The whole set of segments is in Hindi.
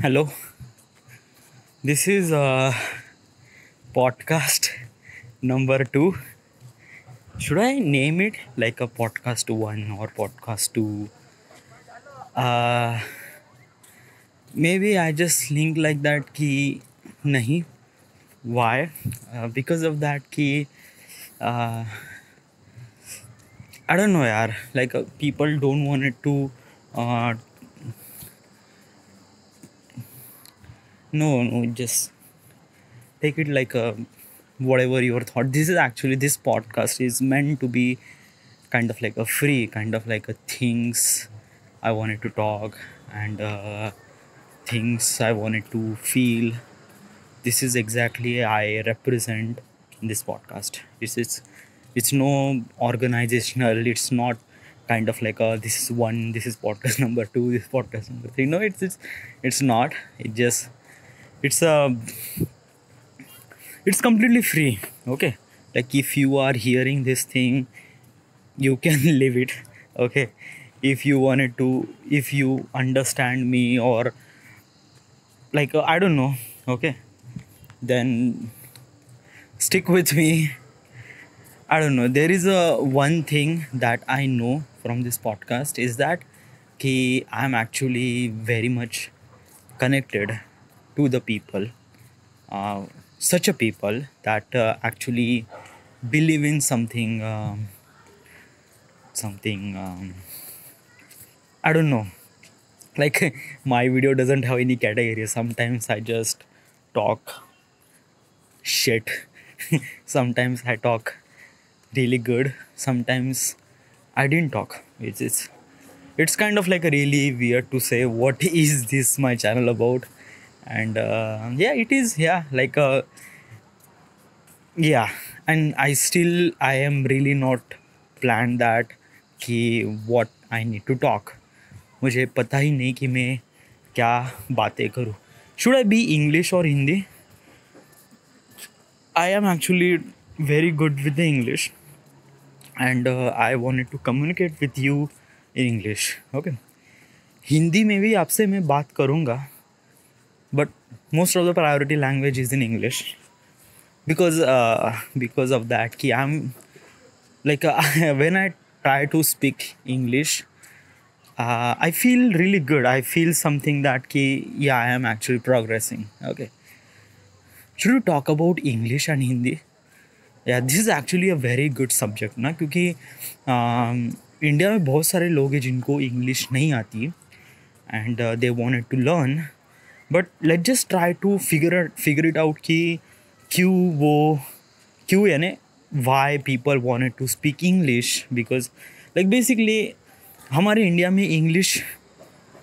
Hello, this is podcast number two. Should I name it like a podcast one or podcast two? Uh, Maybe I just link like that ki nahi. Why? Because of that ki uh, I don't know, yaar. Like people don't want it to. Uh, no, just take it like a whatever your thought. This is actually this podcast is meant to be kind of like a free kind of like a things I wanted to talk and things I wanted to feel. This is exactly I represent in this podcast. It's no organizational. It's not kind of like a this is one, this is podcast number two, this is podcast number three. No, it's not. It's a it's completely free. Okay, like if you are hearing this thing you can live it. Okay, if you wanted to, if you understand me or like I don't know, okay, then stick with me. I don't know, there is a one thing that I know from this podcast is that ki I'm actually very much connected to the people, uh, such a people that actually believe in something I don't know, like my video doesn't have any category. Sometimes I just talk shit. Sometimes I talk really good. Sometimes I didn't talk. It's kind of like a really weird to say what is this my channel about. And yeah, it is, yeah, like yeah. And I am really not planned that कि what I need to talk. मुझे पता ही नहीं कि मैं क्या बातें करूँ. Should I be English or Hindi? I am actually very good with the English, and I wanted to communicate with you in English. Okay. Hindi में भी आपसे मैं बात करूँगा, but most of the priority language is in English because of that कि I'm like when I try to speak English, I feel really good. I feel something that ki yeah, I am actually progressing. Okay. Should we talk about English and Hindi? Yeah, this is actually a very good subject ना, क्योंकि इंडिया में बहुत सारे लोग हैं जिनको इंग्लिश नहीं आती and they wanted to learn, but let's just try to figure it out कि क्यों यानी why people wanted to speak English. Because like basically हमारे इंडिया में इंग्लिश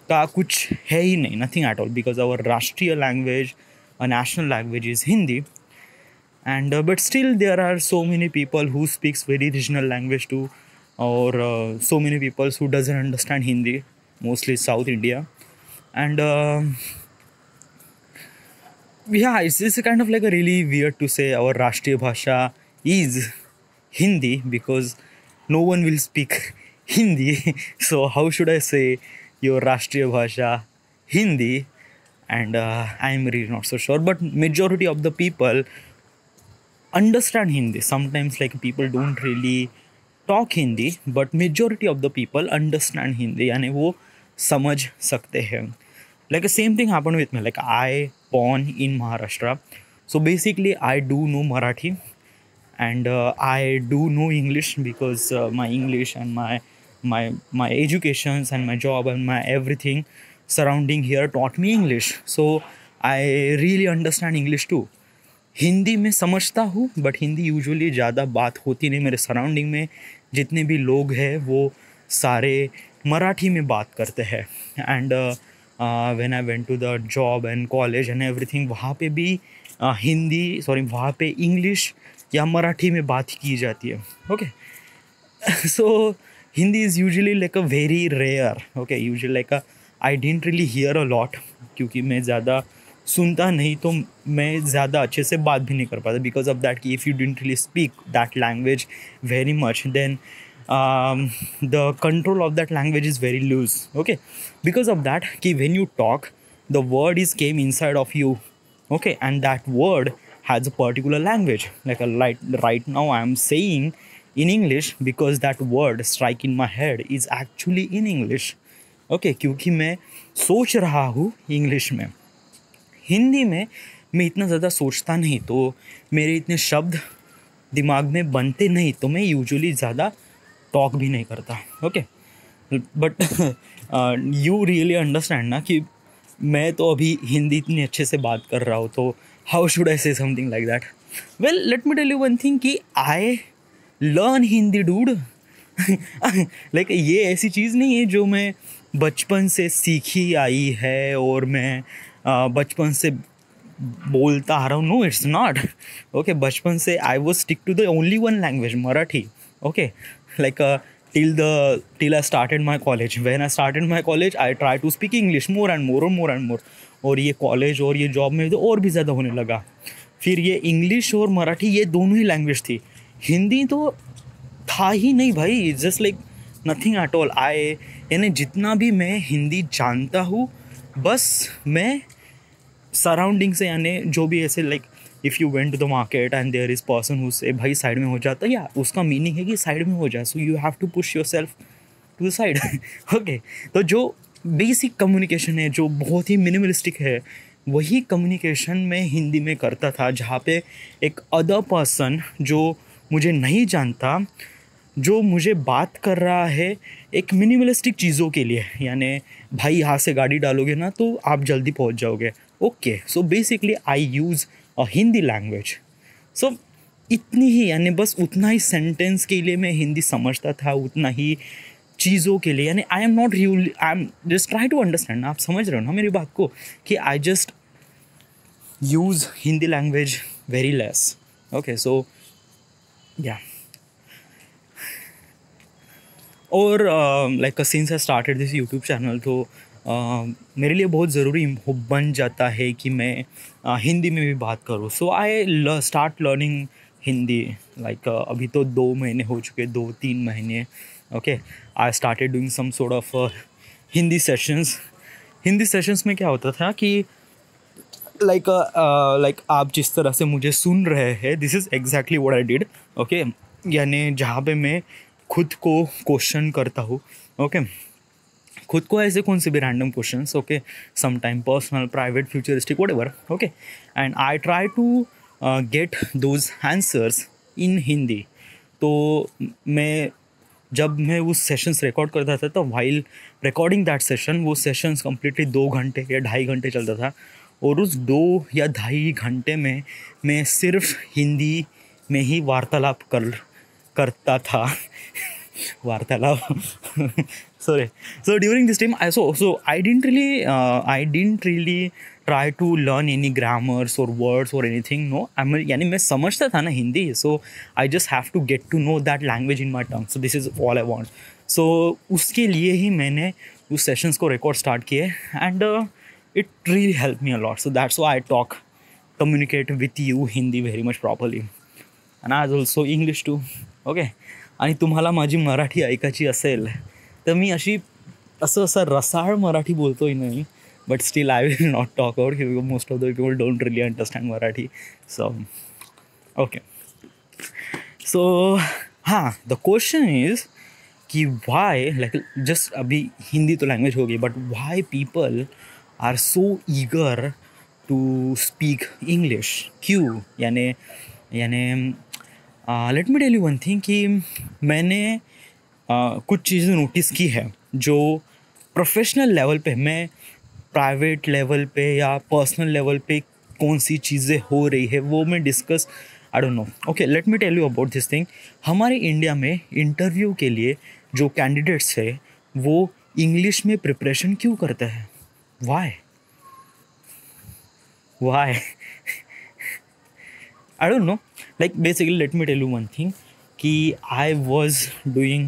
का कुछ है ही नहीं, nothing at all, because our राष्ट्रीय लैंग्वेज और national language is Hindi. And but still there are so many people who speaks very regional language too, or so many people who doesn't understand Hindi, mostly South India. And yeah, it's kind of like a really weird to say our rashtriya bhasha is Hindi because no one will speak Hindi. So how should I say your rashtriya bhasha Hindi? And I'm really not so sure, but majority of the people understand Hindi. Sometimes like people don't really talk Hindi, but majority of the people understand Hindi यानी वो समझ सकते हैं. Like the same thing happened with me. Like I born in Maharashtra, so basically I do know Marathi, and I do know English because my English and my educations and my job and my everything surrounding here taught me English. So I really understand English too. Hindi में समझता हूँ, बट हिंदी यूजुअली ज़्यादा बात होती नहीं. मेरे सराउंडिंग में जितने भी लोग हैं वो सारे मराठी में बात करते हैं. And when I went to the job and college and everything, वहाँ पे भी वहाँ पे इंग्लिश या मराठी में बात की जाती है. Okay. So Hindi is usually like a very rare. Okay, usually like I didn't really hear a lot, क्योंकि मैं ज़्यादा सुनता नहीं तो मैं ज़्यादा अच्छे से बात भी नहीं कर पाता. बिकॉज ऑफ दैट कि if you didn't really speak that language very much, then the control of that language is very loose. Okay, because of that कि when you talk the word is came inside of you, okay, and that word has a particular language. Like right now I am saying in English because that word strike in my head is actually in English, okay, क्योंकि मैं सोच रहा हूँ इंग्लिश में. हिंदी में मैं इतना ज़्यादा सोचता नहीं, तो मेरे इतने शब्द दिमाग में बनते नहीं, तो मैं यूजुअली ज़्यादा टॉक भी नहीं करता, okay. But you really understand ना कि मैं तो अभी हिंदी इतनी अच्छे से बात कर रहा हूँ, तो how should I say something like that. Well let me tell you one thing कि I learn Hindi dude. Like ये ऐसी चीज़ नहीं है जो मैं बचपन से सीखी आई है और मैं बचपन से बोलता आ रहा हूँ. No, it's not, okay. बचपन से I was stick to the only one language, Marathi, okay. Like till I started my college. When I started my college, I try to speak English more and more and more and more. और ये कॉलेज और ये जॉब में तो और भी ज़्यादा होने लगा. फिर ये इंग्लिश और मराठी ये दोनों ही लैंग्वेज थी. हिंदी तो था ही नहीं भाई, just like nothing at all. यानी जितना भी मैं हिंदी जानता हूँ, बस मैं सराउंडिंग से, यानी जो भी ऐसे like if you went to the market and there is person who say भाई साइड में हो जाता, या उसका मीनिंग है कि साइड में हो जाए, so you have to push yourself to the side, okay. तो जो बेसिक कम्युनिकेशन है, जो बहुत ही मिनिमलिस्टिक है, वही कम्युनिकेशन मैं हिंदी में करता था, जहाँ पे एक अदर पर्सन जो मुझे नहीं जानता, जो मुझे बात कर रहा है एक मिनिमलिस्टिक चीज़ों के लिए, यानी भाई यहाँ से गाड़ी डालोगे ना तो आप जल्दी पहुँच जाओगे, okay. So basically I use a Hindi language. So इतनी ही, यानी बस उतना ही सेंटेंस के लिए मैं हिंदी समझता था, उतना ही चीज़ों के लिए. यानी I am not really, I am just try to understand. आप समझ रहे हो ना मेरी बात को, कि I just use Hindi language very less, okay. So yeah, और like since I started this YouTube channel, तो मेरे लिए बहुत ज़रूरी बन जाता है कि मैं हिंदी में भी बात करूँ. So I start learning Hindi. Like अभी तो 2 महीने हो चुके, 2-3 महीने, okay. I started doing some sort of Hindi sessions. Hindi sessions में क्या होता था कि लाइक आप जिस तरह से मुझे सुन रहे हैं, this is exactly what I did, okay. यानी जहाँ पे मैं खुद को क्वेश्चन करता हूँ, ओके. खुद को ऐसे कौन से भी random questions, okay, some time personal, private, futuristic, whatever, okay. And I try to get those answers in Hindi. तो जब मैं उस सेशंस रिकॉर्ड करता था, तो वाइल रिकॉर्डिंग दैट सेशन, वो सेशंस कम्प्लीटली 2 घंटे या 2.5 घंटे चलता था. और उस 2 या 2.5 घंटे में मैं सिर्फ हिंदी में ही वार्तालाप करता था. वार्तालाप sorry. So during this time I didn't really try to learn any grammars or words or anything. No, यानी मैं समझता था ना Hindi, so I just have to get to know that language in my tongue. So this is all I want. So उसके लिए ही मैंने उस सेशंस को रिकॉर्ड स्टार्ट किए, and it really helped me a lot. So that's why I communicate with you Hindi very much properly, and as also English too, okay. आणि तुम्हाला माझी मराठी ऐकायची असेल तर मी असं रसाळ मराठी बोलतोय नाही, but still I will not talk out because most of the people don't really understand Marathi. So okay. So हाँ, द क्वेश्चन इज कि वाई, लाइक जस्ट अभी हिंदी तो लैंग्वेज हो गई, but why people are so eager to speak English. क्यों? यानी let me tell you one thing कि मैंने कुछ चीज़ें नोटिस की है जो प्रोफेशनल लेवल पे, मैं प्राइवेट लेवल पे या पर्सनल लेवल पे कौन सी चीज़ें हो रही है वो मैं discuss, I don't know. Okay, let me tell you about this thing. हमारे इंडिया में इंटरव्यू के लिए जो कैंडिडेट्स है वो इंग्लिश में प्रिपरेशन क्यों करते हैं? Why I don't know. Like basically let me tell you one thing कि I was doing,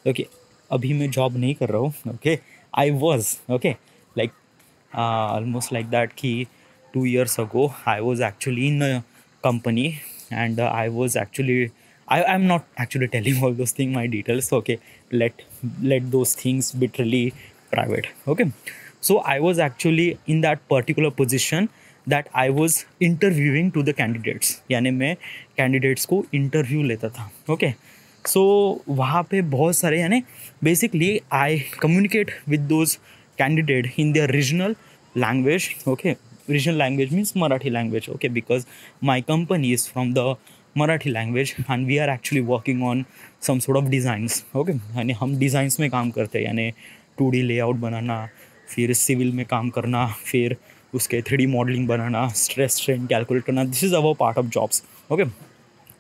okay, अभी मैं जॉब नहीं कर रहा हूँ, okay, I was, okay, like almost like that कि 2 years ago I was actually in a company, and I was actually, I'm not actually telling all those things, my details, okay, let those things be really private, okay. So I was actually in that particular position that I was interviewing to the candidates, यानी मैं candidates को interview लेता था. Okay, so वहाँ पे बहुत सारे यानी basically I communicate with those candidates in their regional language. Okay, regional language means Marathi language. Okay, because my company is from the Marathi language and we are actually working on some sort of designs. Okay, यानी हम designs में काम करते हैं, यानी 2D layout बनाना, फिर सिविल में काम करना, फिर उसके 3D मॉडलिंग बनाना, स्ट्रेस स्ट्रेन कैलकुलेट करना. This is our part of jobs. Okay,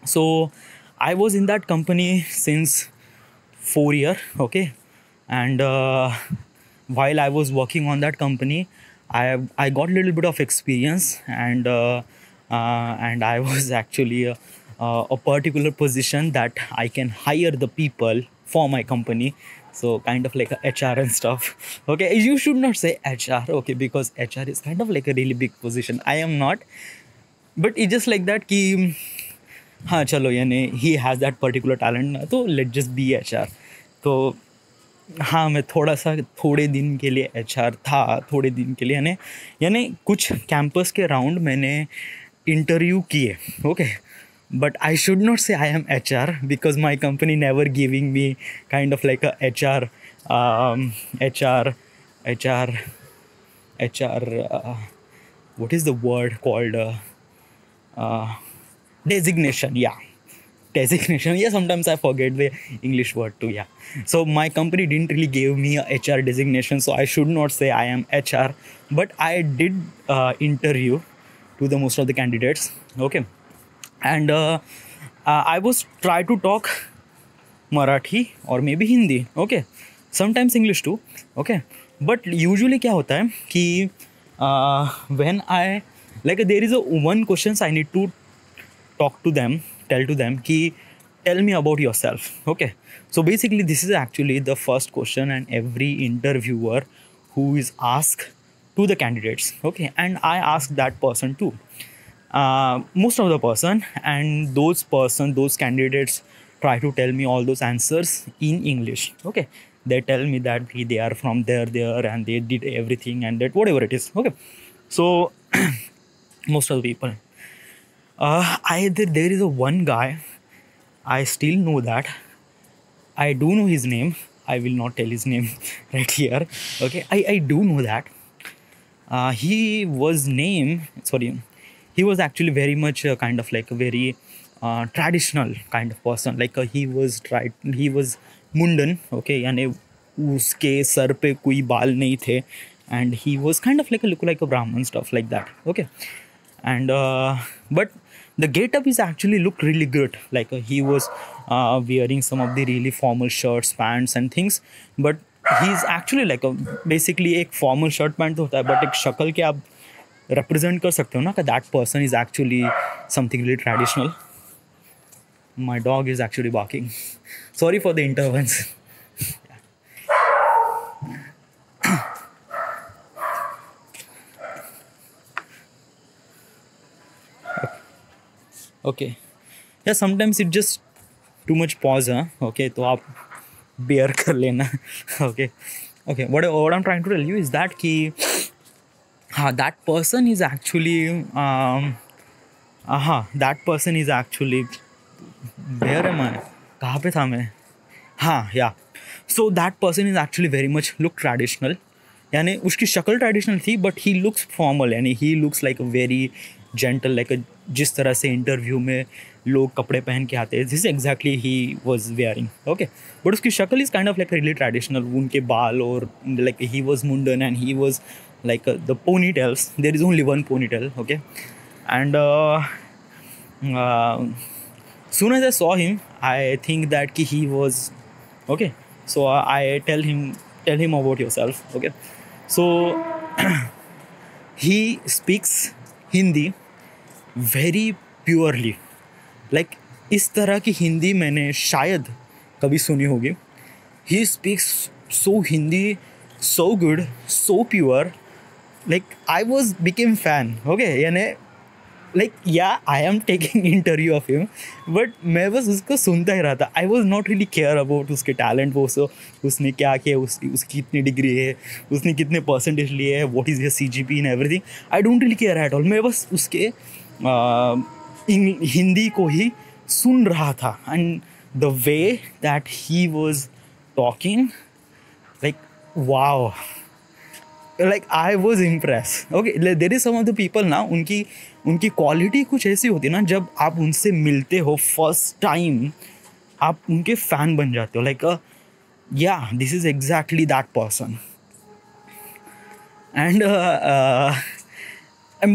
so I was in that company since 4 years. Okay, and while I was working on that company, I got a little bit of experience, and I was actually a particular position that I can hire the people for my company. So kind of like a HR and stuff. Okay, you should not say HR, okay, because HR is kind of like a really big position. I am not, but it's just like that कि हाँ चलो यानी he has that particular talent ना, तो let's just be HR. तो हाँ मैं थोड़े दिन के लिए HR था, थोड़े दिन के लिए यानी कुछ कैंपस के राउंड मैंने इंटरव्यू किए. Okay, but I should not say I am HR because my company never giving me kind of like a HR what is the word called designation. Yeah, designation. Yeah, sometimes I forget the English word too. Yeah, so my company didn't really give me a HR designation, so I should not say I am HR, but I did interview to the most of the candidates. Okay, and I was try to talk Marathi or maybe Hindi. Okay, sometimes English too. Okay, but usually क्या होता है कि when I like there is a one questions I need to talk to them, tell to them कि tell me about yourself. Okay, so basically this is actually the first question and every interviewer who is asked to the candidates. Okay, and I asked that person too. Most of the person, and those candidates try to tell me all those answers in English. Okay, they tell me that they are from there and they did everything and that whatever it is. Okay, so most of the people there is a one guy I still know that. I do know his name. I will not tell his name right here. Okay, I do know that he was actually very much kind of like a very traditional kind of person. Like he was मुंडन. Okay, यानी उसके सर पे कोई बाल नहीं थे, and he was kind of like a Brahmin, stuff like that. Okay, and but the get-up is actually looked really good. Like he was wearing some of the really formal shirts, pants and things, but he's actually like a basically एक formal shirt pant तो होता है, but एक शक्ल के आप represent कर सकते हो ना कि that person is actually something really traditional. My dog is actually barking. Sorry for the interference. Okay. Yeah, sometimes it just too much pause. Okay, तो आप bear कर लेना. Okay. What I'm trying to tell you is that कि that person is actually where am I? कहाँ पे था मैं? Yeah. So that person is actually very much look traditional. यानी उसकी शक्ल ट्रेडिशनल थी, बट ही लुक्स फॉर्मल, यानी he looks like a very gentle, like जिस तरह से इंटरव्यू में लोग कपड़े पहन के आते हैं, this exactly he was wearing. Okay, but उसकी शक्ल is kind of like really traditional. उनके बाल और लाइक ही वॉज मुंडन and he was like the ponytails. There is only one ponytail. Okay, and soon as I saw him, I think that he was okay. So I tell him about yourself. Okay, so he speaks Hindi very purely. Like इस तरह की हिंदी मैंने शायद कभी सुनी होगी. He speaks so Hindi, so good, so pure. Like I became fan. Okay, यानी लाइक या I am taking interview of him, but मैं बस उसको सुनता ही रहा था. आई was not really care about उसके टैलेंट, वो सो उसने क्या किया, उसकी कितनी डिग्री है, उसने कितने परसेंटेज लिए है, what is your CGP in everything. I don't really care at all. मैं बस उसके हिंदी को ही सुन रहा था. And the way that he was talking, like wow, like I was impressed. Okay, there is some of the people ना, उनकी क्वालिटी कुछ ऐसी होती है ना, जब आप उनसे मिलते हो फर्स्ट टाइम आप उनके फैन बन जाते हो. लाइक या this is exactly that person. And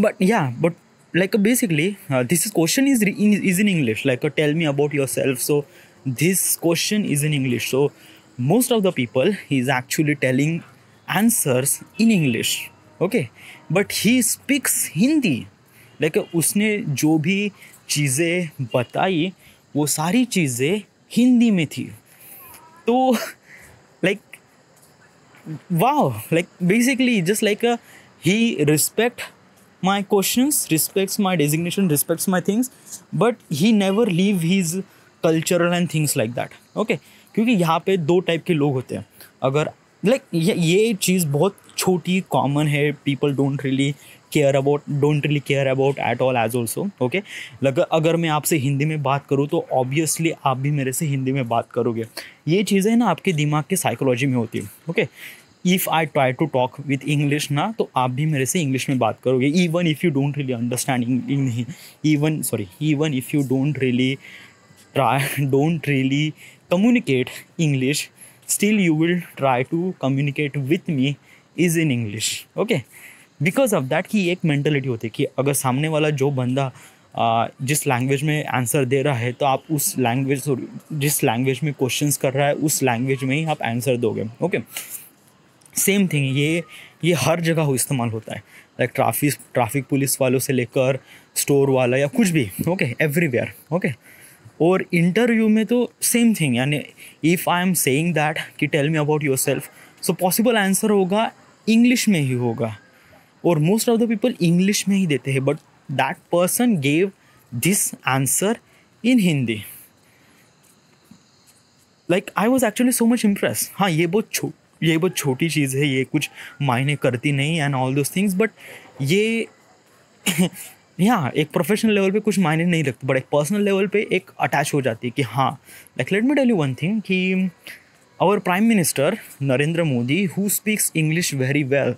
but like basically this question is in English, like tell me about yourself. So this question is in English, so most of the people is actually telling answers in English. Okay, but he speaks Hindi. like उसने जो भी चीज़ें बताई वो सारी चीज़ें हिंदी में थी. तो like wow, like basically just like he respect my questions, respects my designation, respects my things, but he never leave his cultural and things like that. Okay, क्योंकि यहाँ पे दो टाइप के लोग होते हैं. अगर लाइक ये चीज़ बहुत छोटी कॉमन है, people don't really care about at all as also. Okay, अगर मैं आपसे हिंदी में बात करूँ तो ऑब्वियसली आप भी मेरे से हिंदी में बात करोगे. ये चीज़ें ना आपके दिमाग के साइकोलॉजी में होती है. Okay, if I try to talk with English ना, तो आप भी मेरे से इंग्लिश में बात करोगे. Even if you don't really understand even if you don't really communicate English, still you will try to communicate with me is in English. Okay, because of that कि एक मेंटलिटी होती है कि अगर सामने वाला जो बंदा जिस लैंग्वेज में आंसर दे रहा है तो आप उस लैंग्वेज, जिस लैंग्वेज में क्वेश्चंस कर रहा है उस लैंग्वेज में ही आप आंसर दोगे. ओके, सेम थिंग ये हर जगह इस्तेमाल होता है. लाइक ट्रैफिक पुलिस वालों से लेकर स्टोर वाला या कुछ भी. Okay, everywhere. ओके, और इंटरव्यू में तो सेम थिंग. यानी if I am saying that कि tell me about yourself, so possible answer होगा इंग्लिश में ही होगा, और most of the people English में ही देते हैं. But that person gave this answer in Hindi. Like I was actually so much impress. हाँ, ये बहुत छोटी चीज़ है, ये कुछ मायने करती नहीं and all those things, but ये हाँ एक प्रोफेशनल लेवल पे कुछ मायने नहीं रखती, बट एक पर्सनल लेवल पे एक अटैच हो जाती है कि हाँ. Like let me tell you one thing कि our prime minister Narendra Modi who speaks English very well,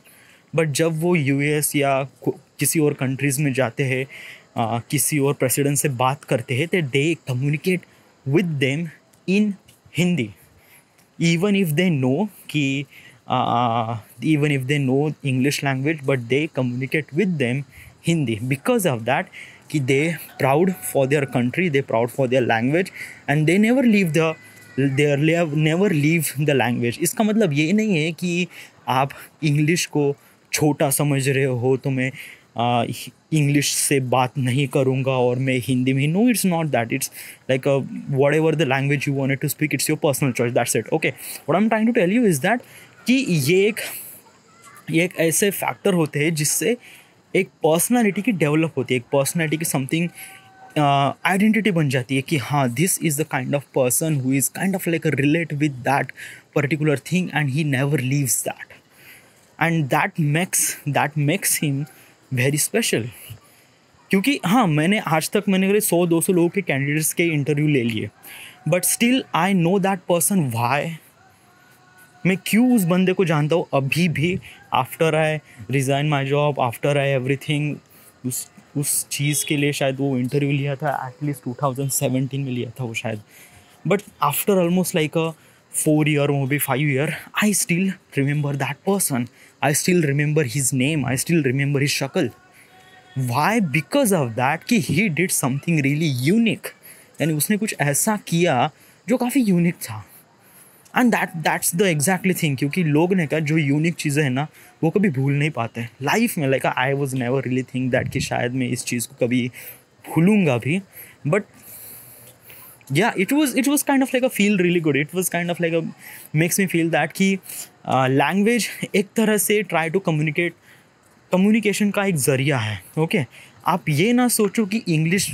but जब वो US या किसी और कंट्रीज़ में जाते हैं, किसी और प्रेसिडेंट से बात करते हैं, तो दे communicate with them in Hindi. even if they know English language, but they communicate with them Hindi, because of that कि they proud for their country, they proud for their language, and they never leave the language. इसका मतलब ये नहीं है कि आप इंग्लिश को छोटा समझ रहे हो तो मैं इंग्लिश से बात नहीं करूँगा और मैं हिंदी में. No, it's not that. It's like whatever the language you wanted to speak, it's your personal choice, that's it. Okay, what I am trying to tell you is that कि ये एक ऐसे फैक्टर होते हैं जिससे एक पर्सनालिटी की डेवलप होती है, एक पर्सनालिटी की समथिंग आइडेंटिटी बन जाती है कि हाँ, this is the kind of person who is kind of like relate with that particular thing and he never leaves that, and that makes him very special. क्योंकि हाँ, मैंने आज तक 100-200 लोगों के कैंडिडेट्स के इंटरव्यू ले लिए, but still I know that person. Why? मैं क्यों उस बंदे को जानता हूँ अभी भी, after I resign my job, after I everything. उस चीज़ के लिए शायद वो इंटरव्यू लिया था एटलीस्ट 2017 में लिया था वो शायद, but after almost like 4 year or maybe 5 year, I still remember that person. I still remember his name. I still remember his shakal. Why? Because of that कि he did something really unique. यानी उसने कुछ ऐसा किया जो काफ़ी यूनिक था. And that's the exactly thing. क्योंकि लोग ने कहा जो यूनिक चीज़ें हैं ना वो कभी भूल नहीं पाते लाइफ में. Like I was never really think that कि शायद मैं इस चीज़ को कभी भूलूंगा भी, but yeah, it was kind of like a feel really good. It was kind of like a makes me feel that कि language एक तरह से try to communicate, कम्युनिकेशन का एक ज़रिया है. ओके, आप ये ना सोचो कि इंग्लिश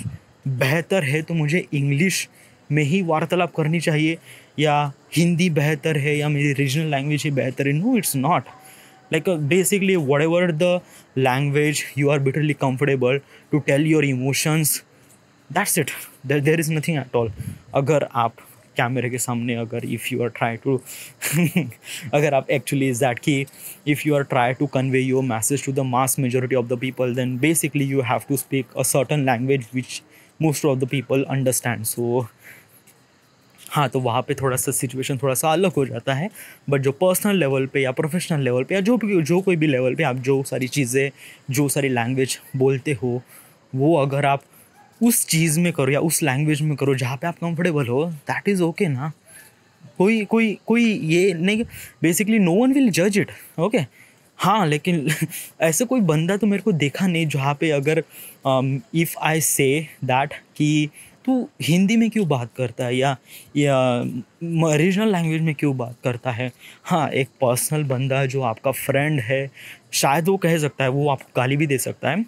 बेहतर है तो मुझे इंग्लिश में ही वार्तालाप करनी चाहिए, या हिंदी बेहतर है, या मेरी रीजनल लैंग्वेज ही बेहतर है. No, it's not. Like basically whatever the language you are bitterly comfortable to tell your emotions, that's it. There is nothing at all. अगर आप कैमरे के सामने अगर if you are try to अगर आप actually is that कि if you are try to convey your message to the mass majority of the people, then basically you have to speak a certain language which most of the people understand. So हाँ, तो वहाँ पे थोड़ा सा सिचुएशन थोड़ा सा अलग हो जाता है. बट जो पर्सनल लेवल पे या प्रोफेशनल लेवल पे या जो कोई भी लेवल पे आप जो सारी चीज़ें, जो सारी लैंग्वेज बोलते हो, वो अगर आप उस चीज़ में करो या उस लैंग्वेज में करो जहाँ पे आप कंफर्टेबल हो, दैट इज़ ओके ना. कोई कोई कोई ये नहीं, बेसिकली नो वन विल जज इट. ओके. हाँ, लेकिन ऐसे कोई बंदा तो मेरे को देखा नहीं जहाँ पे अगर इफ़ आई से दैट कि तू हिंदी में क्यों बात करता है या रीजनल लैंग्वेज में क्यों बात करता है. हाँ, एक पर्सनल बंदा जो आपका फ्रेंड है शायद वो कह सकता है, वो आपको गाली भी दे सकता है.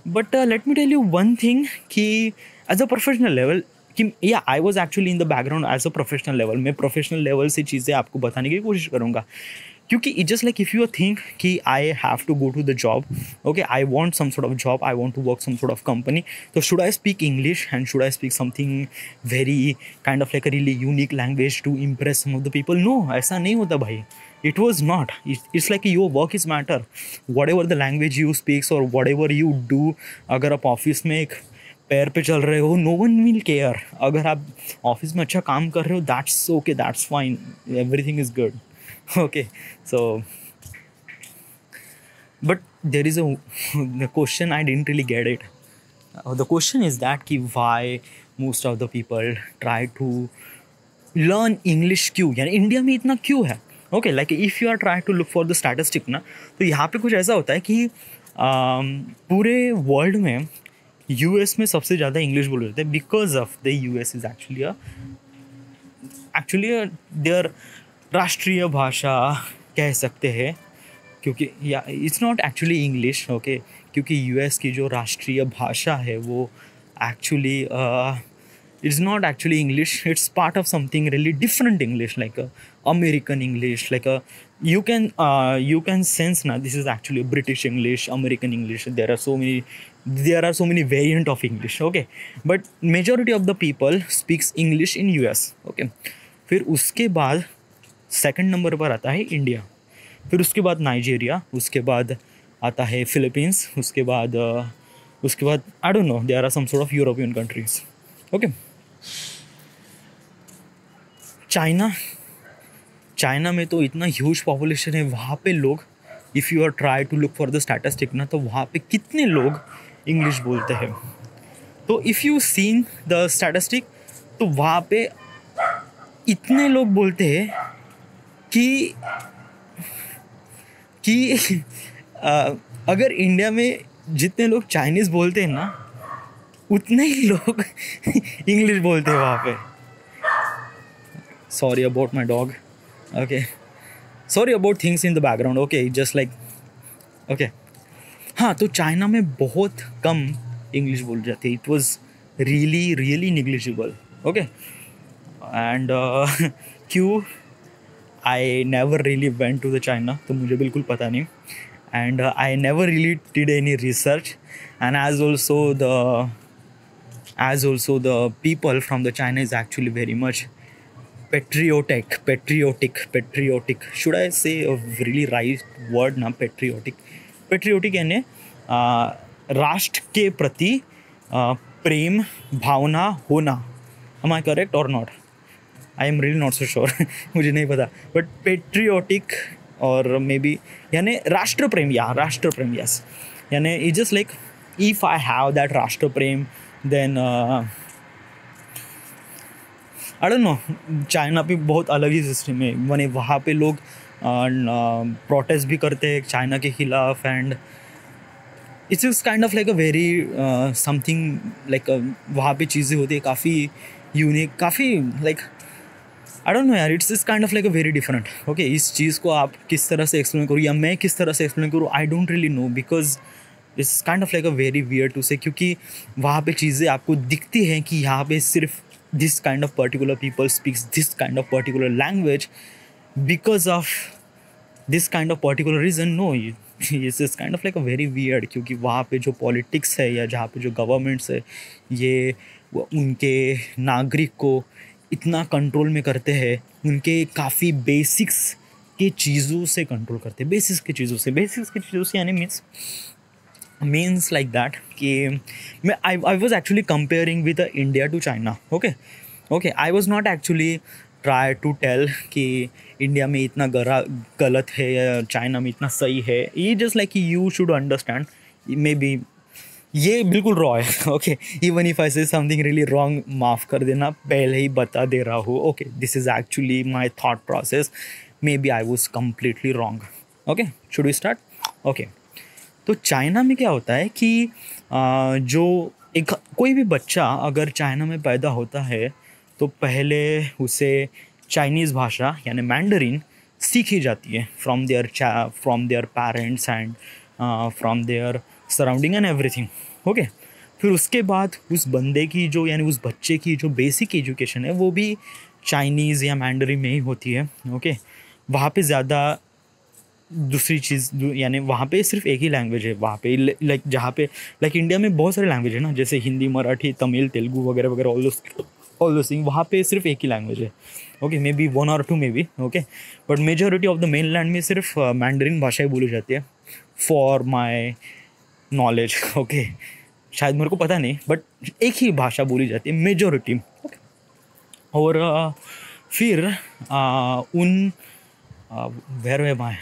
But let me tell you one thing कि एज अ प्रोफेशनल लेवल कि या I was actually in the background as a professional level. मैं प्रोफेशनल लेवल से चीज़ें आपको बताने की कोशिश करूँगा, क्योंकि it just like if you think कि I have to go to the job, okay, I want some sort of job, I want to work some sort of company, तो should I speak English and should I speak something very kind of like a really unique language to impress some of the people. No, ऐसा नहीं होता भाई. It was not. It's like your work is matter. Whatever the language you speaks or whatever you do, अगर आप ऑफिस में एक पैर पे चल रहे हो, नो वन विल केयर. अगर आप ऑफिस में अच्छा काम कर रहे हो, that's okay, that's fine, everything is good. Okay, so but there is a question I didn't really get it. The question is that कि why most of the people try to learn English. क्यों, यानी इंडिया में इतना क्यों है. Okay, like if you are try to look for the statistic ना, तो यहाँ पे कुछ ऐसा होता है कि पूरे वर्ल्ड में यूएस में सबसे ज़्यादा इंग्लिश बोले जाते हैं, because of the US is actually their राष्ट्रीय भाषा कह सकते हैं, क्योंकि या it's not actually English. Okay, क्योंकि यूएस की जो राष्ट्रीय भाषा है वो actually it's not actually English. It's part of something really different English, like American English, like you can sense now this is actually British English, American English. There are so many variant of English. Okay, but majority of the people speaks English in US. Okay, फिर उसके बाद सेकंड नंबर पर आता है इंडिया, फिर उसके बाद नाइजीरिया, उसके बाद आता है फिलीपींस, उसके बाद I don't know, there are some sort of European countries. Okay, China में तो इतना ह्यूज पॉपुलेशन है. वहाँ पे लोग, if you are try to look for the statistic ना, तो वहाँ पे कितने लोग इंग्लिश बोलते हैं. तो if you seen the statistic, तो वहाँ पे इतने लोग बोलते हैं कि अगर इंडिया में जितने लोग चाइनीज़ बोलते हैं ना, उतने ही लोग इंग्लिश बोलते हैं वहाँ पे. Sorry about my dog. Okay, sorry about things in the background. Okay, just like okay. हाँ, तो चाइना में बहुत कम इंग्लिश बोल जाती है. It was really really negligible. Okay, and क्यों, I never really went to the China, तो मुझे बिल्कुल पता नहीं. And I never really did any research. And as also the people from the China is actually very much patriotic. Should I say a really right word ना, patriotic यानी राष्ट्र के प्रति प्रेम भावना होना. am I correct or not? I am really not so sure. मुझे नहीं पता, but patriotic और मे बी यानी राष्ट्र प्रेम, yes, यानी it's just like if I have that राष्ट्र प्रेम, then I don't know, China पे बहुत अलग ही सिस्टम है. मैंने वहाँ पे लोग प्रोटेस्ट भी करते हैं चाइना के खिलाफ, and it's is kind of like a very something like वहाँ पे चीज़ें होती है काफ़ी यूनिक, काफ़ी लाइक आई डोंट नो यार, it's is kind of like a very different. Okay, इस चीज़ को आप किस तरह से एक्सप्लेन करूँ या मैं किस तरह से एक्सप्लेन करूँ, I don't really know, because it's kind of like a very weird to say, क्योंकि वहाँ पे चीज़ें आपको दिखती हैं कि यहाँ पे सिर्फ this kind of particular people speaks this kind of particular language because of this kind of particular reason. No, it's kind of like a very weird, क्योंकि वहाँ पे जो पॉलिटिक्स है या जहाँ पे जो गवर्नमेंट्स है ये उनके नागरिक को इतना कंट्रोल में करते हैं, उनके काफ़ी बेसिक्स के चीज़ों से कंट्रोल करते हैं. बेसिक्स की चीज़ों से यानी मीन्स लाइक दैट कि मैं I was actually comparing with India to China. Okay I was not actually try to tell कि इंडिया में इतना गलत है या चाइना में इतना सही है. ये just like you should understand, may be ये बिल्कुल रॉ है. Okay, even if I say something really wrong, माफ़ कर देना, पहले ही बता दे रहा हूँ. Okay, this is actually my thought process, maybe I was completely wrong. Okay, should we start? Okay, तो चाइना में क्या होता है कि जो कोई भी बच्चा अगर चाइना में पैदा होता है तो पहले उसे चाइनीज़ भाषा यानी मैंडरिन सीखी जाती है from their parents and from their surrounding and everything. Okay, फिर उसके बाद उस बंदे की जो यानी उस बच्चे की जो बेसिक एजुकेशन है वो भी चाइनीज़ या मैंडरिन में ही होती है. ओके, वहाँ पे ज़्यादा दूसरी चीज़ यानी वहाँ पे सिर्फ एक ही लैंग्वेज है. वहाँ पे लाइक जहाँ पे लाइक इंडिया में बहुत सारे लैंग्वेज है ना, जैसे हिंदी, मराठी, तमिल, तेलुगु वगैरह वगैरह, ऑल दोस थिंग. वहाँ पे सिर्फ एक ही लैंग्वेज है. Okay, may be 1 or 2 may be. Okay, but majority of the main land में सिर्फ मैंडरिन भाषाएं बोली जाती है फॉर माई नॉलेज. ओके, शायद मेरे को पता नहीं, बट एक ही भाषा बोली जाती है मेजॉरिटी. और फिर उन वेयर वे माई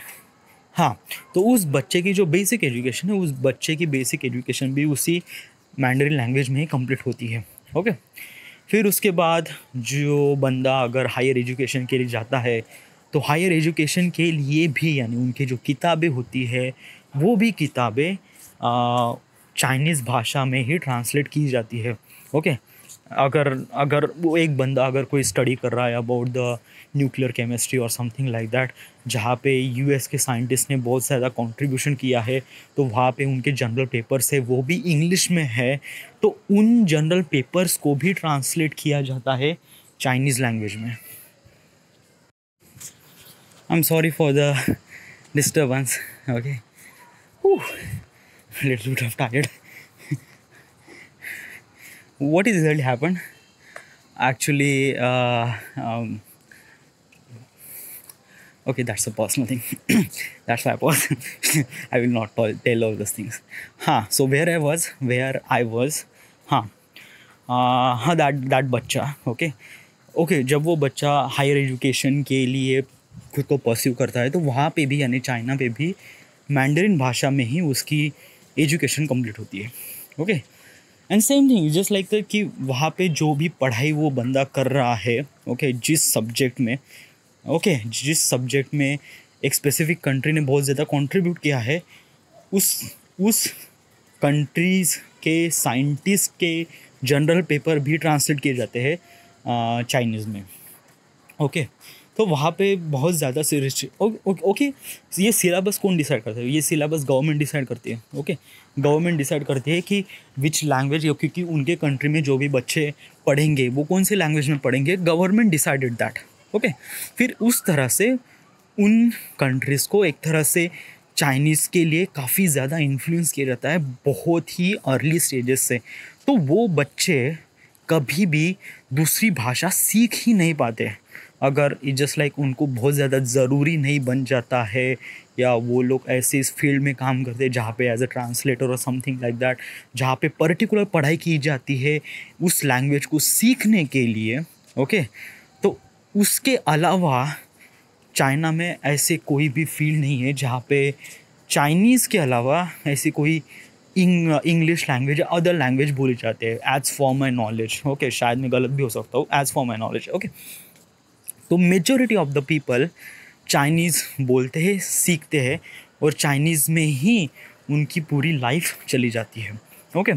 हाँ, तो उस बच्चे की जो बेसिक एजुकेशन है, उस बच्चे की बेसिक एजुकेशन भी उसी मैंडरिन लैंग्वेज में ही कंप्लीट होती है. ओके, फिर उसके बाद जो बंदा अगर हायर एजुकेशन के लिए जाता है तो हायर एजुकेशन के लिए भी यानी उनकी जो किताबें होती है वो भी किताबें चाइनीज़ भाषा में ही ट्रांसलेट की जाती है. ओके, अगर वो एक बंदा अगर कोई स्टडी कर रहा है अबाउट द न्यूक्लियर केमिस्ट्री और समथिंग लाइक दैट, जहाँ पे यूएस के साइंटिस्ट ने बहुत ज़्यादा कंट्रीब्यूशन किया है, तो वहाँ पे उनके जनरल पेपर्स है वो भी इंग्लिश में है, तो उन जनरल पेपर्स को भी ट्रांसलेट किया जाता है चाइनीज़ लैंग्वेज में. आई am sorry for the disturbance. Okay, little bit of tired. What is really happened? Actually, okay, that's a personal thing. That's why I will not tell all those things. So where I was, that बच्चा. ओके, जब वो बच्चा हायर एजुकेशन के लिए खुद को परस्यू करता है तो वहाँ पे भी यानी चाइना पे भी मैंडरिन भाषा में ही उसकी एजुकेशन कंप्लीट होती है. Okay, and same thing just like that कि वहाँ पे जो भी पढ़ाई वो बंदा कर रहा है, ओके, जिस सब्जेक्ट में एक स्पेसिफिक कंट्री ने बहुत ज़्यादा कंट्रीब्यूट किया है, उस कंट्रीज़ के साइंटिस्ट के जनरल पेपर भी ट्रांसलेट किए जाते हैं चाइनीज़ में. ओके, तो वहाँ पे बहुत ज़्यादा ओके, ये सिलेबस कौन डिसाइड करता है? ये सिलेबस गवर्नमेंट डिसाइड करती है. ओके, गवर्नमेंट डिसाइड करती है कि विच लैंग्वेज, क्योंकि उनके कंट्री में जो भी बच्चे पढ़ेंगे वो कौन से लैंग्वेज में पढ़ेंगे, गवर्नमेंट डिसाइडेड दैट. ओके, फिर उस तरह से उन कंट्रीज़ को एक तरह से चाइनीज़ के लिए काफ़ी ज़्यादा इन्फ्लुएंस किया जाता है बहुत ही अर्ली स्टेजेस से. तो वो बच्चे कभी भी दूसरी भाषा सीख ही नहीं पाते अगर जस्ट लाइक उनको बहुत ज़्यादा ज़रूरी नहीं बन जाता है, या वो लोग ऐसे इस फील्ड में काम करते हैं जहाँ पे एज अ ट्रांसलेटर और समथिंग लाइक दैट, जहाँ पे पर्टिकुलर पढ़ाई की जाती है उस लैंग्वेज को सीखने के लिए. ओके, तो उसके अलावा चाइना में ऐसे कोई भी फील्ड नहीं है जहाँ पे चाइनीज़ के अलावा ऐसी कोई इंग्लिश लैंग्वेज या अदर लैंग्वेज बोली जाते हैं, as for my knowledge. Okay, शायद मैं गलत भी हो सकता हूँ, as for my knowledge. Okay, तो majority of the people Chinese बोलते हैं, सीखते हैं, और चाइनीज़ में ही उनकी पूरी लाइफ चली जाती है. ओके,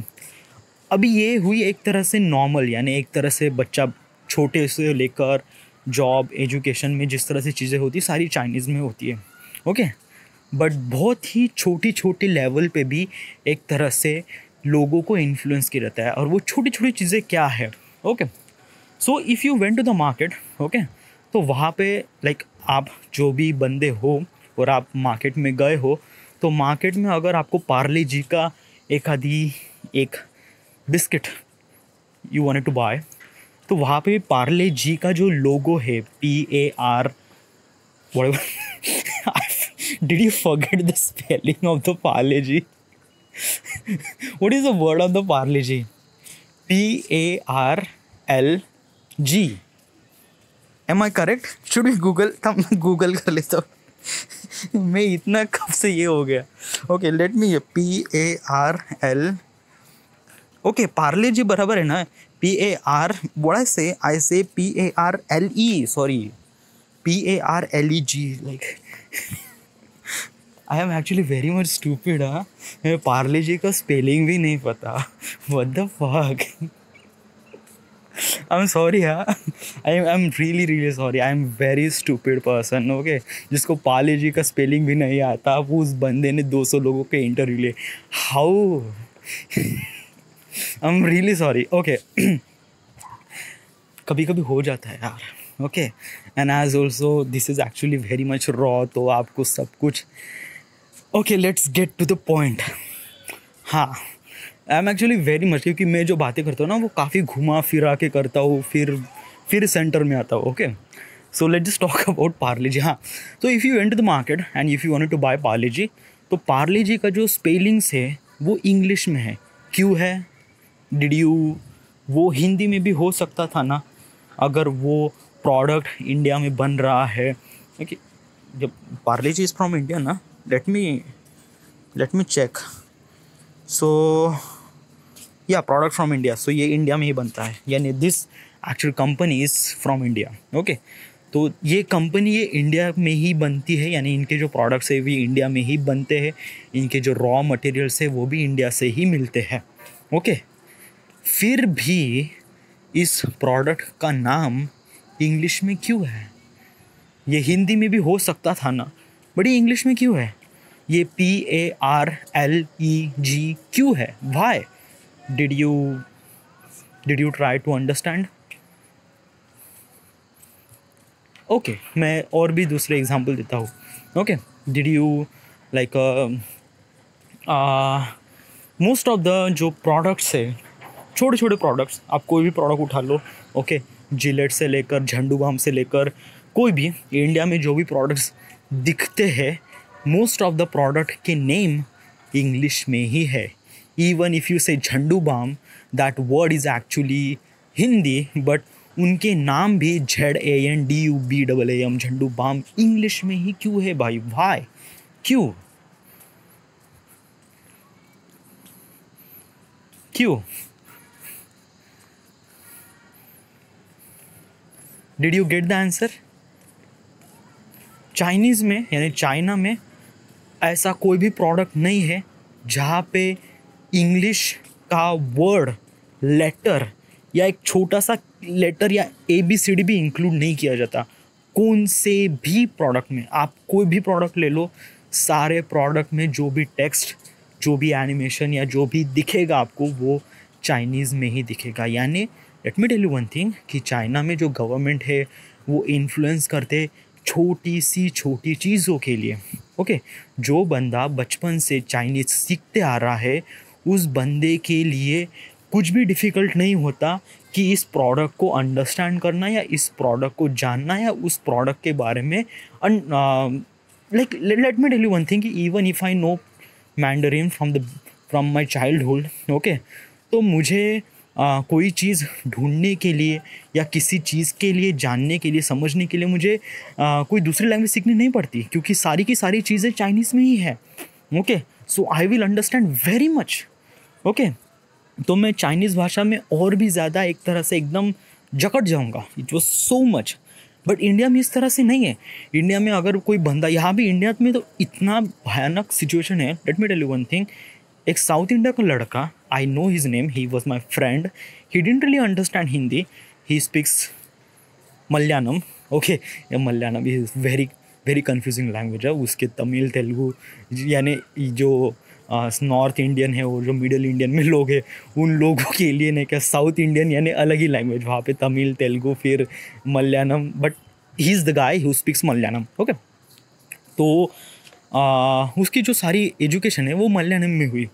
अभी ये हुई एक तरह से नॉर्मल, यानी एक तरह से बच्चा छोटे से लेकर जॉब, एजुकेशन में जिस तरह से चीज़ें होती सारी चाइनीज़ में होती है. ओके, बट बहुत ही छोटी छोटी लेवल पे भी एक तरह से लोगों को इन्फ्लुएंस किया रहता है। और वो छोटी छोटी चीज़ें क्या है? Okay, so if you went to the market, okay, तो वहाँ पे लाइक आप जो भी बंदे हो और आप मार्केट में गए हो, तो मार्केट में अगर आपको पार्ले जी का एक biscuit you wanted to buy, तो वहाँ पे पार्ले जी का जो लोगो है PAR whatever did you forget the spelling of the parle ji? What is the word of the parle ji? PARLG, am I correct? Should we Google? तब मैं गूगल कर लेता हूँ। मैं इतना कब से ये हो गया। Okay, let me PARL, okay, Parle G बराबर है ना? PAR, what I say PARLE, sorry, PARLEG, like I am actually very much stupid. हाँ, मैं पार्ले जी का स्पेलिंग भी नहीं पता। What the fuck, I am sorry. हाँ, I am really sorry, I am very stupid person. Okay, जिसको पार्ले जी का स्पेलिंग भी नहीं आता, वो उस बंदे ने 200 लोगों के इंटरव्यू लिए। How, I am really sorry. Okay, कभी कभी हो जाता है यार। Okay, and as also this is actually very much raw, तो आपको सब कुछ। Okay, let's get to the point. हाँ, I am actually very much, क्योंकि मैं जो बातें करता हूँ ना वो काफ़ी घुमा फिरा के करता हूँ, फिर सेंटर में आता हूँ। Okay, so let's just talk about Parle G. हाँ, तो if you went to the market and if you wanted to buy Parle G, तो पार्ले जी का जो स्पेलिंग्स है वो इंग्लिश में है। क्यों है? डिड यू, वो हिंदी में भी हो सकता था ना, अगर वो प्रोडक्ट इंडिया में बन रहा है। ओके, जब पार्ले जी इज़ फ्रॉम इंडिया ना, लेट मी चेक। सो या प्रोडक्ट फ्रॉम इंडिया, सो ये इंडिया में ही बनता है, यानी this actual company is from India. Okay, तो ये कंपनी ये इंडिया में ही बनती है, यानी इनके जो प्रोडक्ट्स है भी इंडिया में ही बनते हैं, इनके जो रॉ मटेरियल्स है वो भी इंडिया से ही मिलते हैं। ओके, फिर भी इस प्रोडक्ट का नाम इंग्लिश में क्यों है? ये हिंदी में भी हो सकता था ना, बट ये इंग्लिश में क्यों है? ये PARLEG क्यों है? Why? Did you try to understand? Okay, मैं और भी दूसरे एग्जांपल देता हूँ। Okay, did you like most of the जो प्रोडक्ट्स है, छोटे छोटे प्रोडक्ट्स, आप कोई भी प्रोडक्ट उठा लो। ओके, जिलेट से लेकर झंडू बाम से लेकर कोई भी इंडिया में जो भी प्रोडक्ट्स दिखते हैं, मोस्ट ऑफ द प्रोडक्ट के नेम इंग्लिश में ही है। Even if you say Zandu balm, that word is actually Hindi, but उनके नाम भी ZANDUBAAM, झंडू बाम, इंग्लिश में ही क्यों है भाई? वाई? क्यों? Did you get the answer? Chinese में, यानी चाइना में, ऐसा कोई भी प्रोडक्ट नहीं है जहाँ पे इंग्लिश का वर्ड, लेटर या एक छोटा सा लेटर या ABCD भी इंक्लूड नहीं किया जाता। कौन से भी प्रोडक्ट में, आप कोई भी प्रोडक्ट ले लो, सारे प्रोडक्ट में जो भी टेक्स्ट, जो भी एनिमेशन या जो भी दिखेगा आपको, वो चाइनीज़ में ही दिखेगा। यानी let me tell you one thing, कि चाइना में जो गवर्नमेंट है वो इन्फ्लुएंस करते छोटी चीज़ों के लिए। ओके, जो बंदा बचपन से चाइनीज़ सीखते आ रहा है, उस बंदे के लिए कुछ भी डिफ़िकल्ट नहीं होता कि इस प्रोडक्ट को अंडरस्टैंड करना या इस प्रोडक्ट को जानना या उस प्रोडक्ट के बारे में। Like let me tell you one thing, कि even if I know Mandarin from my childhood, okay, तो मुझे कोई चीज़ ढूंढने के लिए या किसी चीज़ के लिए जानने के लिए, समझने के लिए मुझे कोई दूसरी लैंग्वेज सीखनी नहीं पड़ती, क्योंकि सारी की सारी चीज़ें चाइनीज़ में ही है। Okay, so I will understand very much. Okay, तो मैं चाइनीज़ भाषा में और भी ज़्यादा एक तरह से एकदम जकड़ जाऊँगा। It was so much. But India में इस तरह से नहीं है। इंडिया में अगर कोई बंदा, यहाँ भी इंडिया में तो इतना भयानक सिचुएशन है। Let me tell you one thing, एक साउथ इंडिया का लड़का, I know his name, he was my friend, he didn't really understand Hindi, he speaks Malayalam. Okay, Malayalam is very very confusing language है उसके। तमिल तेलुगु यानी जो नॉर्थ इंडियन है और जो मिडल इंडियन में लोग हैं उन लोगों के लिए नहीं क्या, साउथ इंडियन यानी अलग ही लैंग्वेज वहाँ पे, तमिल तेलुगु फिर Malayalam, but he is the guy who speaks Malayalam. Okay, तो उसकी जो सारी एजुकेशन है वो मलयालम में हुई,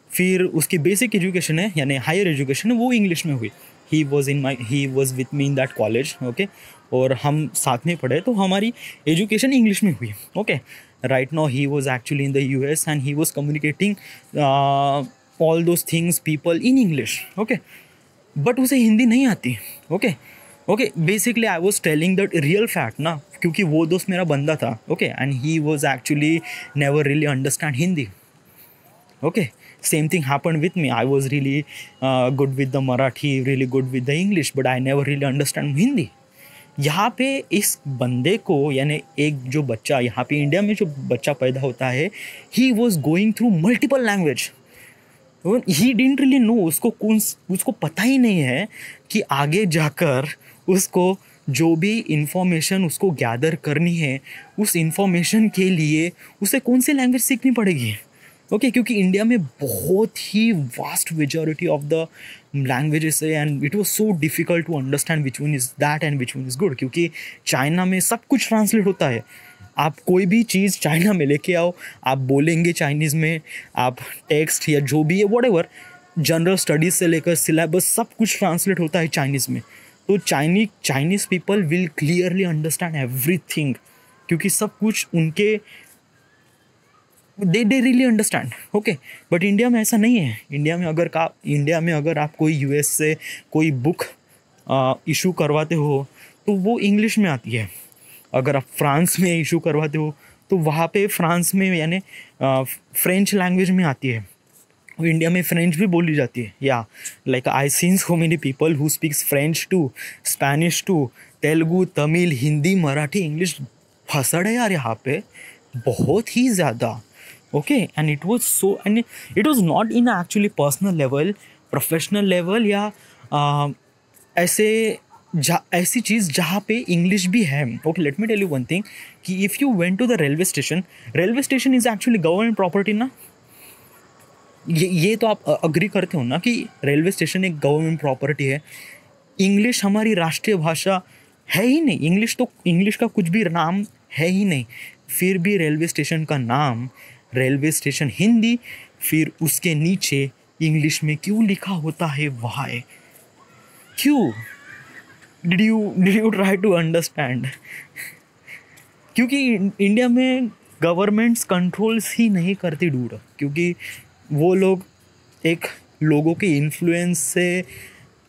फिर उसकी बेसिक एजुकेशन है यानी हायर एजुकेशन है वो इंग्लिश में हुई। He was with me in that college. Okay, और हम साथ में पढ़े तो हमारी एजुकेशन इंग्लिश में हुई। Okay, right now he was actually in the US and he was communicating all those things people in English. Okay, but उसे हिंदी नहीं आती। Okay okay, basically I was telling that real fact ना, क्योंकि वो दोस्त मेरा बंदा था। Okay, and he was actually never really understand Hindi. Okay, same thing happened with me. I was really good with the Marathi, really good with the English, but I never really understand Hindi. यहाँ पे इस बंदे को यानी एक जो बच्चा यहाँ पे इंडिया में जो बच्चा पैदा होता है, he was going through multiple language. He didn't really know, उसको पता ही नहीं है कि आगे जाकर उसको जो भी इंफॉर्मेशन उसको गैदर करनी है उस इंफॉर्मेशन के लिए उसे कौन सी लैंग्वेज सीखनी पड़ेगी। ओके, क्योंकि इंडिया में बहुत ही vast majority of the languages है and it was so difficult to understand which one is that and which one is good, क्योंकि चाइना में सब कुछ ट्रांसलेट होता है। आप कोई भी चीज़ चाइना में लेके आओ, आप बोलेंगे चाइनीज़ में, आप टेक्स्ट या जो भी है व्हाटएवर, जनरल स्टडीज़ से लेकर सिलेबस सब कुछ ट्रांसलेट होता है चाइनीज़ में। तो Chinese people will clearly understand everything, क्योंकि सब कुछ उनके they really understand. Okay, but India में ऐसा नहीं है। इंडिया में अगर आप कोई US से कोई बुक इशू करवाते हो तो वो इंग्लिश में आती है। अगर आप फ्रांस में इशू करवाते हो तो वहाँ पे फ्रांस में यानी फ्रेंच लैंग्वेज में आती है। इंडिया में फ्रेंच भी बोली जाती है। या like I seen so many people who speaks French too, Spanish too, Telugu, Tamil, Hindi, Marathi, English फंसड़ है यार यहाँ पे बहुत ही ज़्यादा। Okay, and it was not in actually personal level, professional level या ऐसी चीज़ जहाँ पे इंग्लिश भी है। Okay, let me tell you one thing कि if you went to the railway station is actually government property ना। ये तो आप अग्री करते हो ना कि रेलवे स्टेशन एक गवर्नमेंट प्रॉपर्टी है। इंग्लिश हमारी राष्ट्रीय भाषा है ही नहीं, इंग्लिश का कुछ भी नाम है ही नहीं, फिर भी रेलवे स्टेशन का नाम रेलवे स्टेशन हिंदी, फिर उसके नीचे इंग्लिश में क्यों लिखा होता है वाई? क्यों? Did you try to understand? क्योंकि इंडिया में गवर्नमेंट्स कंट्रोल्स ही नहीं करती डूड, क्योंकि वो लोग एक लोगों के इन्फ्लुएंस से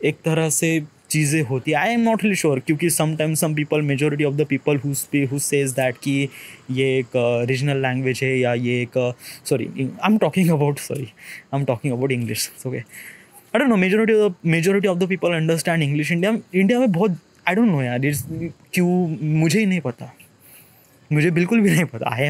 एक तरह से चीज़ें होती है। I am not really sure, क्योंकि sometimes some people, majority of the people who says that कि ये एक रीजनल लैंग्वेज है या ये एक I am talking about English. Okay, I don't know, majority of the people understand English. India में बहुत, आई डोंट नो यार, क्यों मुझे ही नहीं पता, मुझे बिल्कुल भी नहीं पता। I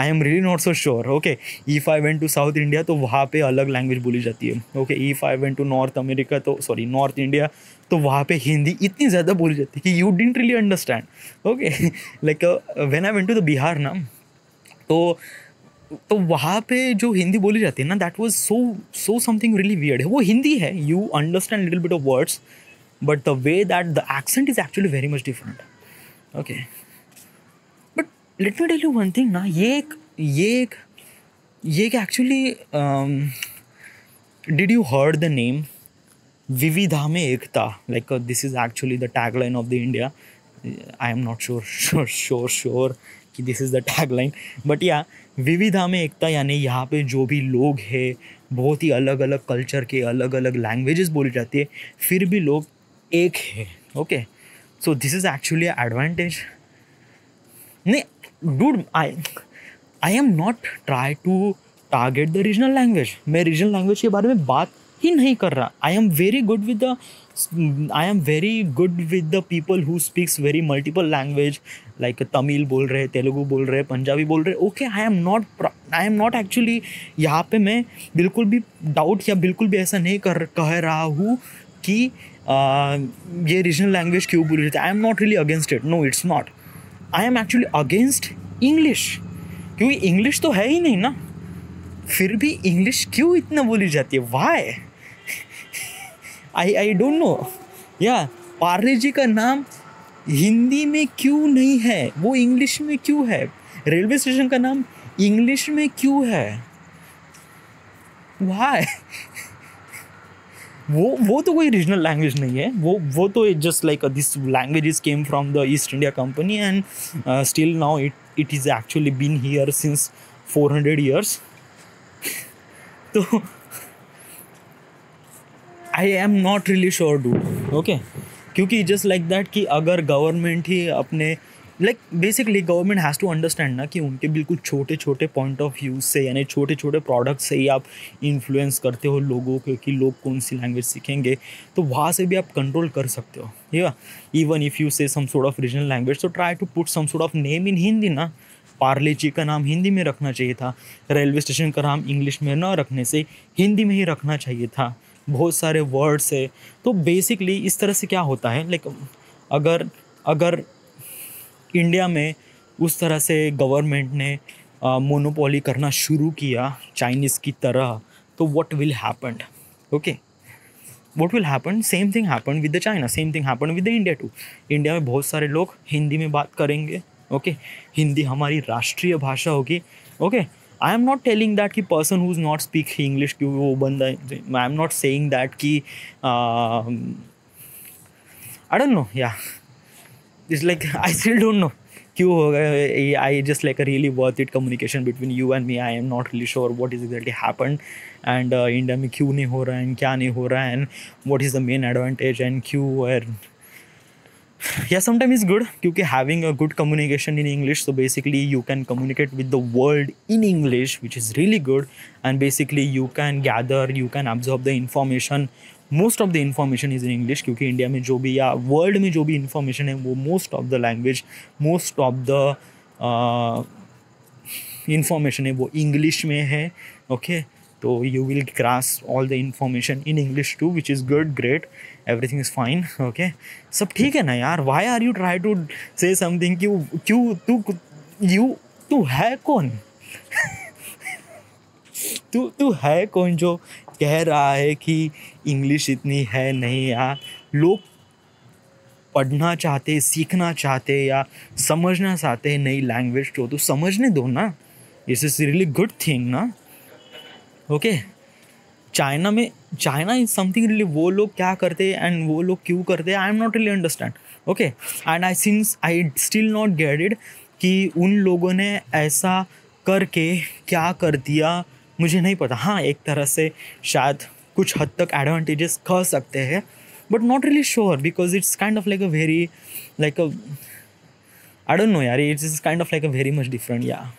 am really not so sure. Okay, if I went to south India तो वहाँ पे अलग लैंग्वेज बोली जाती है। Okay, if I went to north north India तो वहाँ पे हिंदी इतनी ज़्यादा बोली जाती है कि you didn't really understand. Okay, like when I went to the Bihar ना, तो वहाँ पे जो हिंदी बोली जाती है ना, that was so something really weird है। वो हिंदी है, you understand little bit of words, but the way that the accent is actually very much different. Okay, but let me tell you one thing ना, ये एक actually did you heard the name विविधा में एकता? Like this is actually the tagline of the India. I am not sure कि this is the tagline, but yeah, विविधा में एकता यानी यहाँ पे जो भी लोग हैं बहुत ही अलग अलग कल्चर के, अलग अलग लैंग्वेजेस बोली जाती है, फिर भी लोग एक है। Okay, so this is actually advantage. नहीं dude, I am not try to target the regional language. मैं रीजनल लैंग्वेज के बारे में बात ही नहीं कर रहा। I am very good with the people who speaks very multiple language, like Tamil बोल रहे, तेलुगु बोल रहे, पंजाबी बोल रहे। Okay, I am not actually यहाँ पे मैं बिल्कुल भी डाउट या बिल्कुल भी ऐसा नहीं कह रहा हूँ कि ये रीजनल लैंग्वेज क्यों बोली जाती है। I am not really against it, no it's not. I am actually against English, क्योंकि इंग्लिश तो है ही नहीं ना, फिर भी इंग्लिश क्यों इतना बोली जाती है, वाई? I don't know. या पार्ले जी का नाम हिंदी में क्यों नहीं है, वो इंग्लिश में क्यों है? रेलवे स्टेशन का नाम इंग्लिश में क्यों है, वाई? वो तो कोई रीजनल लैंग्वेज नहीं है, वो तो just like this languages came from the East India Company and still now it is actually been here since 400 years. तो I am not really sure dude, okay, क्योंकि जस्ट लाइक दैट कि अगर गवर्नमेंट ही अपने like basically government has to understand ना कि उनके बिल्कुल छोटे छोटे पॉइंट ऑफ व्यू से, यानी छोटे छोटे प्रोडक्ट से ही आप इन्फ्लुएंस करते हो लोगों को कि लोग कौन सी लैंग्वेज सीखेंगे, तो वहाँ से भी आप कंट्रोल कर सकते हो। या even if you say some sort of regional language, तो try to put some sort of name in Hindi ना। पार्ले जी का नाम हिंदी में रखना चाहिए था, रेलवे स्टेशन का नाम इंग्लिश में न रखने से हिंदी में ही रखना चाहिए था। बहुत सारे वर्ड्स है, तो बेसिकली इस तरह से क्या होता है, लाइक अगर इंडिया में उस तरह से गवर्नमेंट ने मोनोपोली करना शुरू किया चाइनीज़ की तरह, तो what will happen, okay, what will happen, same thing happen with the China, same thing happen with the India too. India में बहुत सारे लोग हिंदी में बात करेंगे, ओके, हिंदी हमारी राष्ट्रीय भाषा होगी, okay. I am not telling that कि person who is not speak English कि वो बंदा, I am not saying that कि आई डोंट नो, या it's like I still don't know क्यों होगा। I just like a really worth it communication between you and me. I am not really sure what is exactly happened and India में क्यों नहीं हो रहा है एंड क्या नहीं हो रहा है and what is the main advantage and क्यों। And yeah, sometimes it's good क्योंकि having a good communication in English, so basically you can communicate with the world in English, which is really good, and basically you can gather, you can absorb the information. Most of the information is in English क्योंकि इंडिया में जो भी या वर्ल्ड में जो भी इंफॉर्मेशन है वो most of the language, most of the information है वो इंग्लिश में है, ओके। तो you will grasp all the information in English too, which is good, great, everything is fine, okay, सब ठीक है ना यार। why are you try to say something क्यों तू है कौन? तू है कौन जो कह रहा है कि इंग्लिश इतनी है नहीं यार? लोग पढ़ना चाहते, सीखना चाहते या समझना चाहते हैं नई लैंग्वेज को, तो समझने दो ना, it's is really good thing ना, okay. China is something really, वो लोग क्या करते हैं एंड वो लोग क्यों करते हैं, आई am not really understand, okay. And I still not get it कि उन लोगों ने ऐसा करके क्या कर दिया, मुझे नहीं पता। हाँ, एक तरह से शायद कुछ हद तक एडवांटेजेस कह सकते हैं, but not really sure because it's kind of like a very like a I don't know यार, it's is kind of like a very much different, या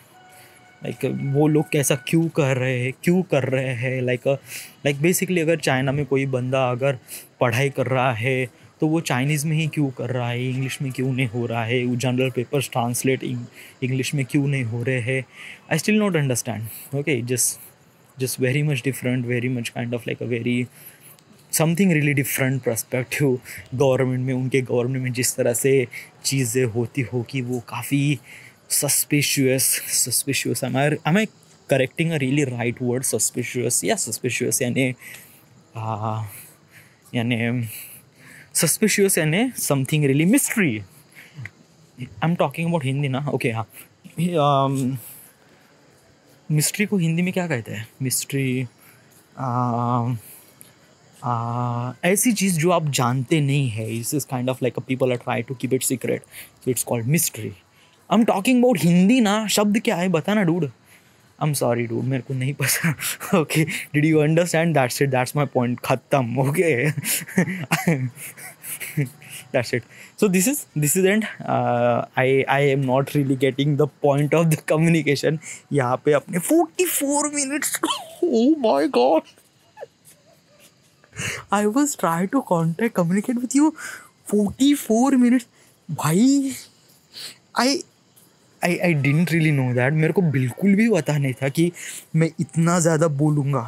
लाइक वो लोग कैसा क्यों कर रहे हैं लाइक बेसिकली अगर चाइना में कोई बंदा अगर पढ़ाई कर रहा है तो वो चाइनीज़ में ही क्यों कर रहा है, इंग्लिश में क्यों नहीं हो रहा है, वो जनरल पेपर्स ट्रांसलेट इंग्लिश में क्यों नहीं हो रहे हैं, I still not understand, okay. Just very much different, very much kind of like a very something really different perspective. Government में, उनके गवर्नमेंट में जिस तरह से चीज़ें होती हो कि वो काफ़ी suspicious am I correcting a really right word, suspicious? Yeah, suspicious यानी suspicious यानी something really mystery. I'm talking about Hindi ना, okay, हाँ। मिस्ट्री को हिंदी में क्या कहते हैं? मिस्ट्री ऐसी चीज़ जो आप जानते नहीं है, इस is kind of like people are try to keep it secret, so it's called mystery. I am talking about Hindi ना, शब्द क्या है बता ना dude. I am sorry dude, मेरे को नहीं पता, okay. Did you understand? That's it, that's my point, खत्म, okay. That's it. So this is and I am not really getting the point of the communication यहाँ पे अपने 44 minutes. Oh my God, I was trying to communicate with you 44 minutes. भाई I didn't really know that. मेरे को बिल्कुल भी पता नहीं था कि मैं इतना ज़्यादा बोलूँगा।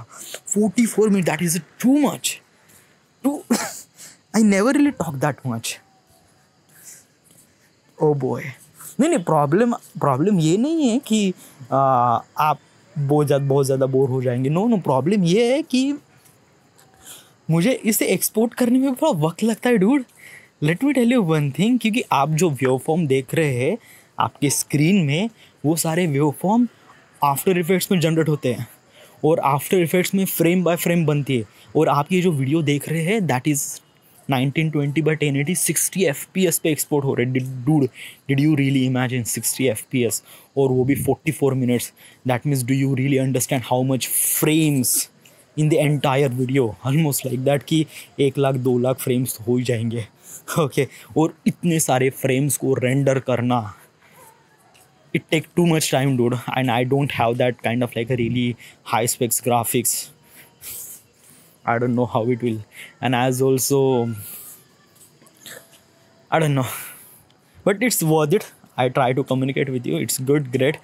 44 minutes, that is too much. I never really talk that much. Oh boy. नहीं, प्रॉब्लम ये नहीं है कि आप बहुत ज़्यादा बोर हो जाएंगे। नो, प्रॉब्लम ये है कि मुझे इसे एक्सपोर्ट करने में थोड़ा वक्त लगता है dude. Let me tell you one thing, क्योंकि आप जो वेव फॉर्म देख रहे हैं आपके स्क्रीन में, वो सारे वेव फॉर्म आफ्टर इफेक्ट्स में जनरेट होते हैं और आफ्टर इफेक्ट्स में फ्रेम बाय फ्रेम बनती है। और आप ये जो वीडियो देख रहे हैं दैट इज़ 1920x1080 60 FPS पे एक्सपोर्ट हो रहे हैं dude. Did you really imagine 60 FPS, और वो भी 44 minutes? That means do you really understand how much frames in the entire video? Almost like that कि 1 लाख 2 लाख फ्रेम्स हो ही जाएंगे। ओके और इतने सारे फ्रेम्स को रेंडर करना, it take too much time dude, and I don't have that kind of like a really high specs graphics. I don't know how it will. And as also, I don't know, but it's worth it. I try to communicate with you. It's good, great.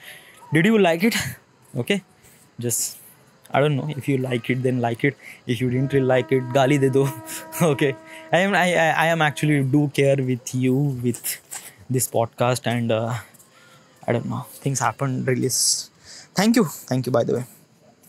Did you like it? Okay, just I don't know, if you like it then like it. If you didn't really like it, gali de do. Okay, I am actually do care with you with this podcast, and I don't know, things happen really. Thank you by the way.